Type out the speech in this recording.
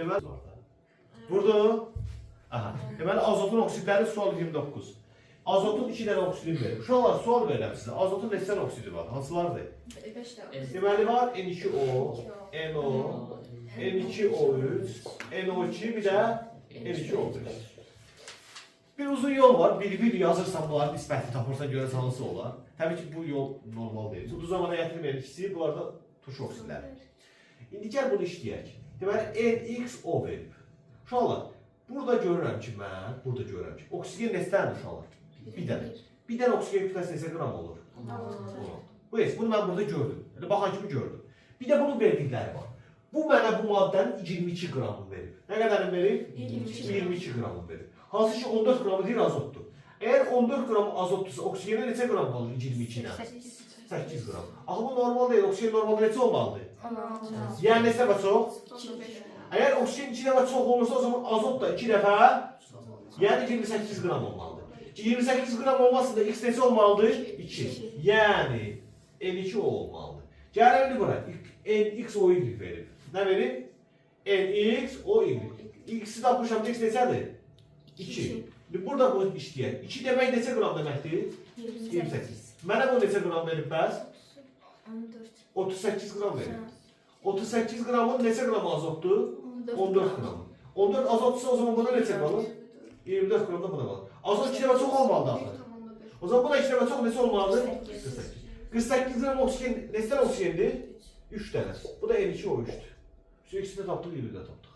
Deməli, burada, aha, deməli azotun oksidləri sual 29. Azotun 2 dənə oksidini verir. Uşaqlar, sual verirəm sizə. Azotun neçə dənə oksidi var? Hansılardır? 5 tane. Deməli var N2O, NO, N2O3, NO2, bir də N2O5. Bir uzun yol var. Bir yazırsan bunların nisbətini tapırsan görəsən hansı olar. Təbii ki bu yol normal deyil. Bu zamana gətirməyən ikisi bu arada tuş oksidləri. İndi gəl bunu işləyək. Deməli NXO verib. Uşaqlar, burada görürəm ki oksigen neçə uşaqlar? Bir dənə. Bir dənə oksigen kütləsi neçə qram olur? Bunu mən burada gördüm. Baxan kimi gördüm. Bir də bunun verdikləri var. Bu mənə bu maddənin 22 qramını verib. Nə qədərini verib? 22 qramını verib. Hansı ki 14 qramı deyil azotdur. Əgər 14 qram azotdursa, oksigene neçə qram qalır 22-dən? 8 qram. Axı bu normal deyil. Oksigen normalda neçə olmalıdır? 16. Yəni neçə dəfə çox? 25. Əgər oksigen 2 dəfə çox olursa, o zaman azot da 2 dəfə, yəni 28 qram olmalıdır. 28 qram olmasa da x neçə olmalıdır? 2. Yəni N2O olmalıdır. Gəlin indi bura. NXOY verib. Nə verib? NXOY. X-i tapmışam, x neçədir? 2. Şimdi burada bu işləyək. 2 demək neçə qram deməkdir? 28. Mənə bu neçə qram verib bəs? 14. 38 qram verib. 38 qramın neçə qram azotdur? 14 qram. 14 azotsa o zaman buna neçə qalır? 24 qram da buna qalır. Azot 2 dəfə çox olmalıdır axı. O zaman buna 2 dəfə çox neçə olmalıdır? 48. 48 qram oksigen neçə oksigendir? 3 dənə. Bu da N2O3'dür. Şu ikisini tapdıq, 20 də tapdıq.